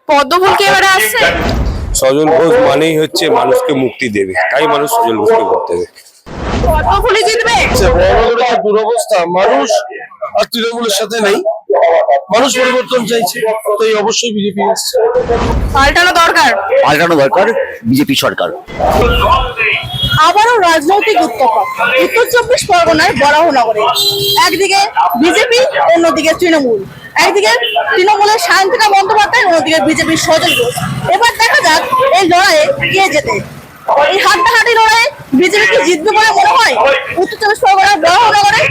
পদ্মফুল কি এবারে আসছে? সজল ঘোষ মানেই হচ্ছে মানুষকে মুক্তি দেবে, তাই মানুষ সজল ঘোষকে ভোট দেবে। পদ্মফুলই জিতবে? দুরবস্থা, মানুষ আর তৃণমূলের সাথে নেই, মানুষ পরিবর্তন চাইছে, তাই অবশ্যই বিজেপি আসছে। পাল্টানো দরকার। বিজেপি সরকার। আবারও রাজনৈতিক উত্তপ্ত উত্তর 24 পরগনার বরাহনগরে একদিকে বিজেপি, অন্যদিকে তৃণমূল। একদিকে তৃণমূলের শান্তিকা বন্দ্যোপাধ্যায়, অন্যদিকে বিজেপির সজল ঘোষ। এবার দেখা যাক এই লড়াইয়ে কে জেতে। এই হাড্ডাহাড্ডি লড়াইয়ে বিজেপি কি জিতবে বলে মনে হয় উত্তর 24 পরগনার বরাহনগরে?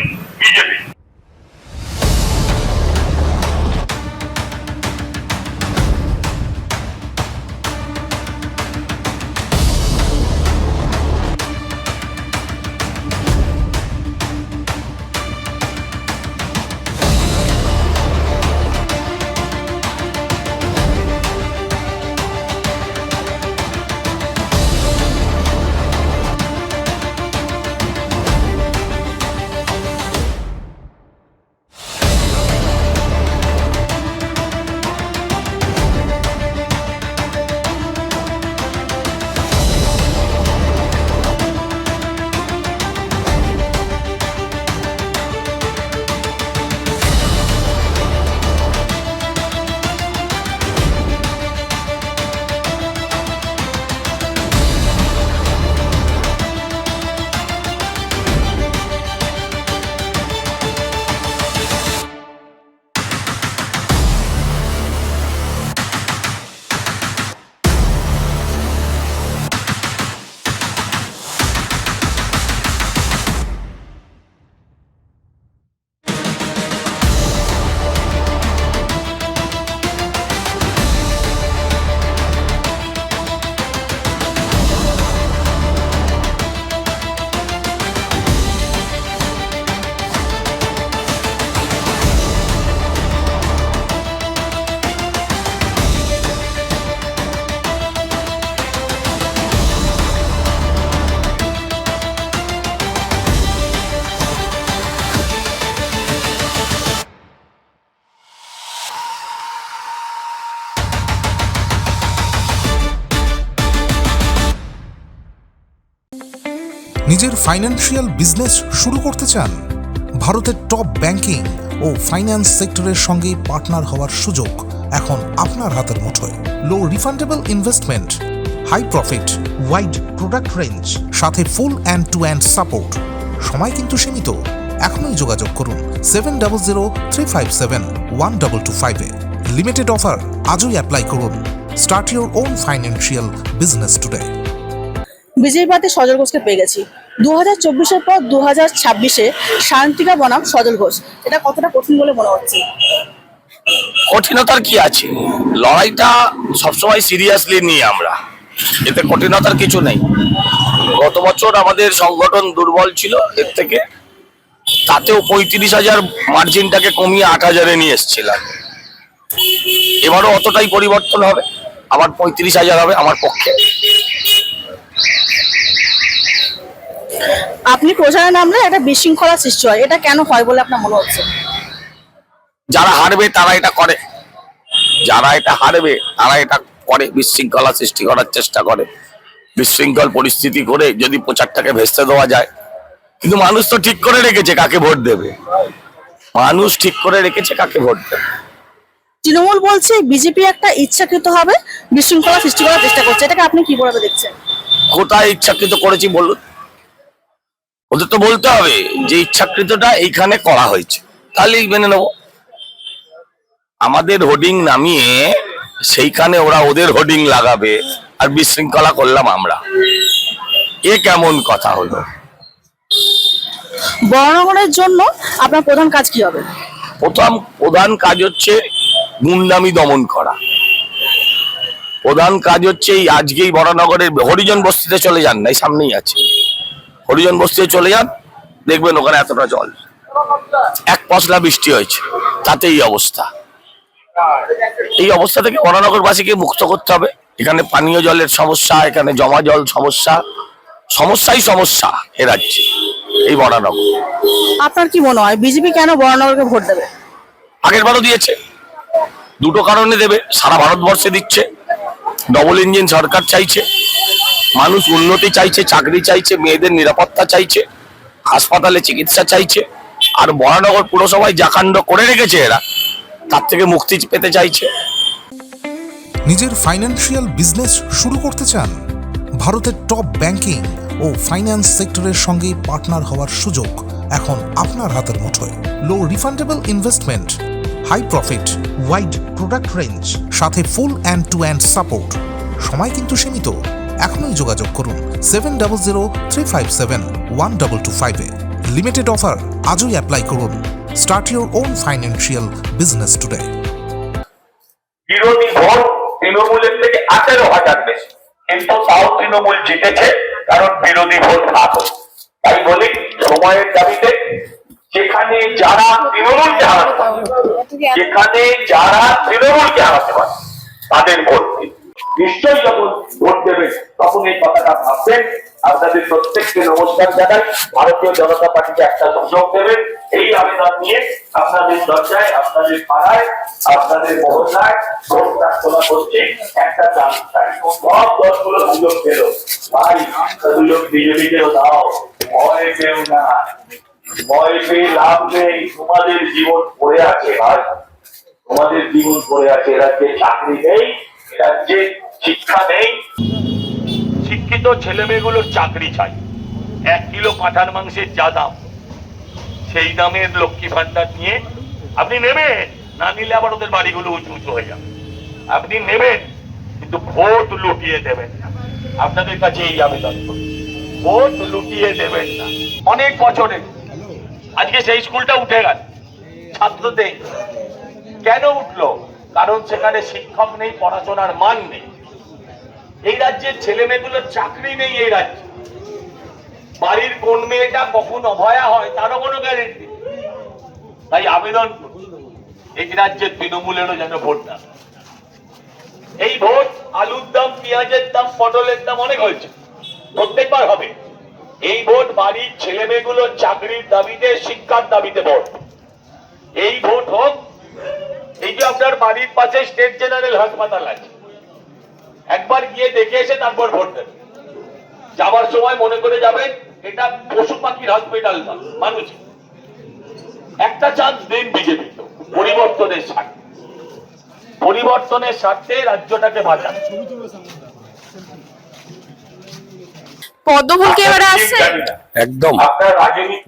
নিজের ফাইন্যান্সিয়াল বিজনেস শুরু করতে চান? ভারতের টপ ব্যাংকিং ও ফাইন্যান্স সেক্টরের সঙ্গে পার্টনার হওয়ার সুযোগ এখন আপনার হাতের মুঠোয়। Low refundable investment, high profit, wide product range, সাথে full end to end support. সময় কিন্তু সীমিত, এখনই যোগাযোগ করুন 7003571225-এ। লিমিটেড অফার, আজই অ্যাপ্লাই করুন। Start your own financial business today. BJP প্রার্থী সজল ঘোষকে পেয়ে গেছি। 2024-এর পর 2026-এ শান্তিকা বনাম সজল ঘোষ, এটা কতটা কঠিন বলে মনে হচ্ছে? কঠিনতার কি আছে, লড়াইটা সবসময় সিরিয়াসলি নিই আমরা, এতে কঠিনতার কিছু নেই। গত বছর আমাদের সংগঠন দুর্বল ছিল, এর থেকে তাতেও 35,000 মার্জিনটাকে কমিয়ে 8,000-এ নিয়ে এসেছিলাম। এবারও অতটাই পরিবর্তন হবে, আবার 35,000 হবে আমার পক্ষে। আপনি প্রচারে নামলে একটা বিশৃঙ্খলা সৃষ্টি হয়, এটা কেন হয় বলে আপনার মনে হচ্ছে? যারা হারবে তারা এটা করে, যারা এটা হারবে তারা এটা করে, বিশৃঙ্খলা সৃষ্টি করার চেষ্টা করে, বিশৃঙ্খল পরিস্থিতি করে যদি প্রচারটাকে ভেস্তে দেওয়া যায়। কিন্তু মানুষ তো ঠিক করে রেখেছে কাকে ভোট দেবে, মানুষ ঠিক করে রেখেছে কাকে ভোট দেবে। তৃণমূল বলছে বিজেপি একটা ইচ্ছাকৃত হবে বিশৃঙ্খলা সৃষ্টি করার চেষ্টা করছে, এটাকে আপনি কি বলে দেখছেন? কোথায় ইচ্ছাকৃত করেছি বলুন? ওদের তো বলতে হবে যে ইচ্ছাকৃতটা এইখানে করা হয়েছে, তাহলেই মেনে নেব। আমাদের হোর্ডিং নামিয়ে সেইখানে ওরা ওদের হোর্ডিং লাগাবে আর বিশৃঙ্খলা করলাম আমরা, এ কেমন কথা হলো? বরাহনগরের জন্য আপনার প্রধান কাজ কি হবে? প্রধান কাজ হচ্ছে গুন্ডামি দমন করা। প্রধান কাজ হচ্ছে এই আজকেই বরাহনগরের হরিজন বস্তিতে চলে যান, না সামনেই আছে, হরিজন বস্তিতে চলে যান, দেখবেন ওখানে এতটা জল, এক পশলা বৃষ্টি হয়েছে, তাতে এই অবস্থা। এই অবস্থা থেকে বরাহনগরবাসীকে মুক্ত করতে হবে। এখানে পানীয় জলের সমস্যা, এখানে জমা জল সমস্যা, সমস্যাই সমস্যা এ রাজ্যে, এই বরাহনগর। আপনার কি মনে হয় বিজেপি কেন বরাহনগরকে ভোট দেবে? আগের বারও দিয়েছে, দুটো কারণে দেবে, সারা ভারতবর্ষে দিচ্ছে। ডবল ইঞ্জিন সরকার চাইছে, মানুষ উন্নতি চাইছে, চাকরি চাইছে, মেয়েদের নিরাপত্তা চাইছে, হাসপাতালে চিকিৎসা চাইছে, আর বরানগর পুরসভায় যা কাণ্ড করে রেখেছে এরা, তার থেকে মুক্তি পেতে চাইছে। নিজের ফাইন্যান্সিয়াল বিজনেস শুরু করতে চান? ভারতের টপ ব্যাংকিং ও ফাইন্যান্স সেক্টরের সঙ্গে পার্টনার হওয়ার সুযোগ এখন আপনার হাতের মুঠোয়। Low refundable investment, high profit, wide product range, সাথে full end to end support. সময় কিন্তু সীমিত, এখনই যোগাযোগ করুন 7003571225 এ। লিমিটেড অফার, আজই অ্যাপ্লাই করুন। Start your own financial business today. বিরোধী ভোট তৃণমূলের থেকে 18,000 বেশি, কিন্তু তাও তৃণমূল জিতেছে, কারণ বিরোধী ভোট না হয়। তাই বলি, সময়ের দাবিতে যেখানে যারা তৃণমূলকে হারাতে পারে, তাদের ভোট দিন। নিশ্চয়ই যখন ভোট দেবেন তখন এই কথাটা ভাববেন। আপনাদের প্রত্যেককে নমস্কার জানাই। ভারতীয় জনতা পার্টিকে একটা সুযোগ দেবেন, এই আবেদন নিয়ে আপনাদের দরজায়, আপনাদের পাড়ায়, আপনাদের মহল্লায় ভোট প্রার্থনা করছি। একটা চান্স চাই, সব দলগুলো সুযোগ পেল, ভাই সুযোগ বিজেপিকেও দাও, ভয় পেও না, ভয় পেয়ে লাভ নেই। তোমাদের জীবন পড়ে আছে ভাই, তোমাদের জীবন পড়ে আছে। রাজ্যে চাকরি নেই, রাজ্যে শিক্ষা নেই। শিক্ষিত ছেলে মেয়েগুলোর চাকরি চাই। 1 কিলো পাঁঠার মাংসের যা দাম, সেই দামের লক্ষ্মী ভান্ডার নিয়ে আপনি নেবেন, না নিলে আবার ওদের বাড়িগুলো উঁচু উঁচু হয়ে যাবে। আপনি নেবেন, কিন্তু ভোট লুটিয়ে দেবেন না। আপনাদের কাছে এই আবেদন করি, ভোট লুটিয়ে দেবেন না। অনেক বছরে আজকে সেই স্কুলটা উঠে গেল, ছাত্রদের কেন উঠলো? কারণ সেখানে শিক্ষক নেই, পড়াশোনার মান নেই। এই রাজ্যের ছেলে মেয়েগুলোর চাকরি নেই। এই রাজ্যে বাড়ির কোন মেয়েটা কখন অভয়া হয় তারও কোনো গ্যারেন্টি। তাই আবেদন করি, এই রাজ্যের তৃণমূলেরও যেন ভোট না। এই ভোট আলুর দাম, পেঁয়াজের দাম, পটলের দাম অনেক হয়েছে, প্রত্যেকবার হবে। এই ভোট বাড়ির ছেলে মেয়েগুলোর চাকরির দাবিতে, শিক্ষার দাবিতে ভোট। এই ভোট হোক, এই যে আপনার বাড়ির পাশে স্টেট জেনারেল হাসপাতাল আছে, একবার গিয়ে দেখে এসে তারপর ভোট দেবেন। যাবার সময় মনে করে যাবেন এটা পশু পাখির হসপিটাল না, মানুষ। একটা চান্স দিন বিজেপি, পরিবর্তনের স্বার্থে, পরিবর্তনের স্বার্থে রাজ্যটাকে বাঁচান। পদ্মফুল কি এবারে আসছে? একদম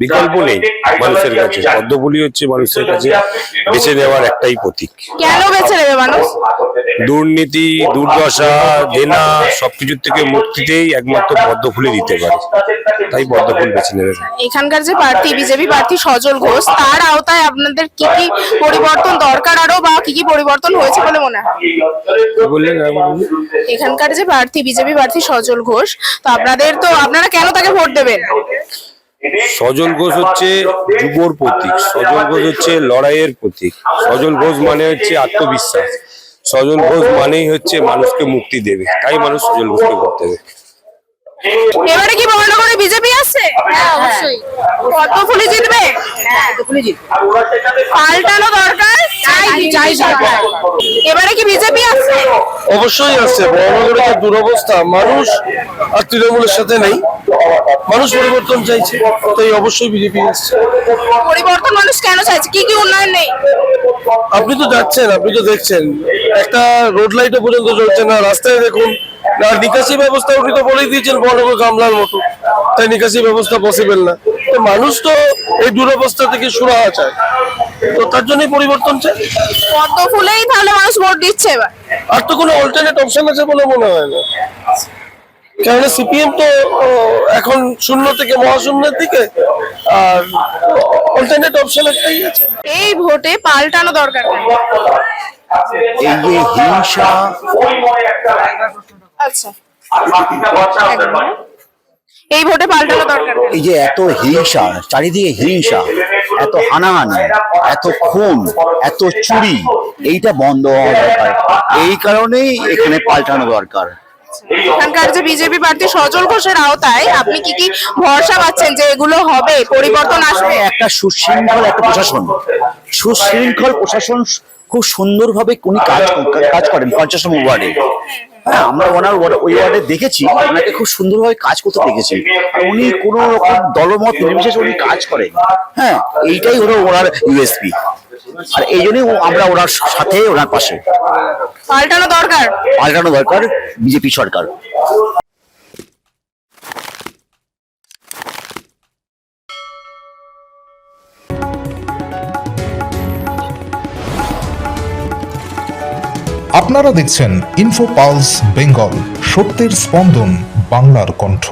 বিকল্প নেই মানুষের কাছে। পদ্মফুলি হচ্ছে মানুষের কাছে বেছে নেওয়ার একটাই প্রতীক। কেন বেছে নেবে মানুষ? দুর্নীতি, দুর্দশা, দেনা সবকিছুর থেকে মুক্তিতেই একমাত্র পদ্মফুলি দিতে পারে, তাই পদ্মফুল বেছে নেবে। এখানকার যে প্রার্থী, বিজেপি প্রার্থী সজল ঘোষ, তার আওতায় আপনাদের কি কি পরিবর্তন দরকার আরো, বা কি কি পরিবর্তন হয়েছে বলে মনে হয়? বললেন এখানকার যে প্রার্থী, বিজেপি প্রার্থী সজল ঘোষ, তো আপনারা কেন তাকে ভোট দেবেন? সজল ঘোষ হচ্ছে যুবর প্রতীক, সজল ঘোষ হচ্ছে লড়াইয়ের প্রতীক, সজল ঘোষ মানে হচ্ছে আত্মবিশ্বাস, সজল ঘোষ মানেই হচ্ছে মানুষকে মুক্তি দেবে, তাই মানুষ সজল ঘোষকে ভোট দেবে। এবারে কি বরানগরে বিজেপি আসছে? হ্যাঁ অবশ্যই। পদ্মফুলি জিতবে? হ্যাঁ পদ্মফুলি জিতবে। পাল্টানো দরকার, চাই সরকার। এবারে কি বিজেপি আসছে? অবশ্যই আসছে। বরানগরের যে দুরবস্থা, মানুষ আর তৃণমূলের সাথে নেই, মানুষ পরিবর্তন চাইছে, তাই অবশ্যই বিজেপি আসছে। পরিবর্তন মানুষ কেন চাইছে? কি কি উন্নয়ন নেই? আপনি তো যাচ্ছেন, আপনি তো দেখছেন, একটা রোড লাইটও পর্যন্ত চলছে না। রাস্তায় দেখুন, না নিকাশি ব্যবস্থা, উনি তো বলেই দিয়েছেন বড় গামলার মতো, তাই নিকাশি ব্যবস্থা পসিবল না। তো মানুষ তো এই দুরবস্থা থেকে সুরাহা চায়, তো তার জন্যই পরিবর্তন চায়। পদ্মফুলেই তাহলে মানুষ ভোট দিচ্ছে এবার? আর তো কোনো অল্টারনেট অপশন আছে বলে মনে হয় না, কেননা সিপিএম তো এখন শূন্য থেকে মহাশূন্যের দিকে, আর অল্টারনেট অপশন একটাই আছে। এই ভোটে পাল্টানো দরকার। এই যে হিংসা, আচ্ছা, এই ভোটে পাল্টানো দরকার। এই যে এত হিংসা, চারিদিকে হিংসা, এত হানাহানি, এত খুন, এত চুরি, এইটা বন্ধ হওয়া দরকার। এই কারণেই এখানে পাল্টানো দরকার। এখানকার যে বিজেপি প্রার্থী সজল ঘোষের আওতায় আপনি কি কি ভরসা পাচ্ছেন যে এগুলো হবে, পরিবর্তন আসবে? একটা সুশৃঙ্খল একটা প্রশাসন, সুশৃঙ্খল প্রশাসন খুব সুন্দরভাবে উনি কাজ করেন 50 নম্বর ওয়ার্ডে। হ্যাঁ, আমরা ওই ওয়ার্ডে দেখেছি, ওনাকে খুব সুন্দরভাবে কাজ করতে দেখেছি। আর উনি কোনো রকম দলমত নির্বিশেষে উনি কাজ করেন। হ্যাঁ, এইটাই হলো ওনার ইউএসপি। আর এই জন্যই আমরা ওনার সাথে, ওনার পাশে। পাল্টানো দরকার বিজেপি সরকার। আপনারা দেখছেন ইনফো পালস বেঙ্গল, সত্যের স্পন্দন, বাংলার কণ্ঠ।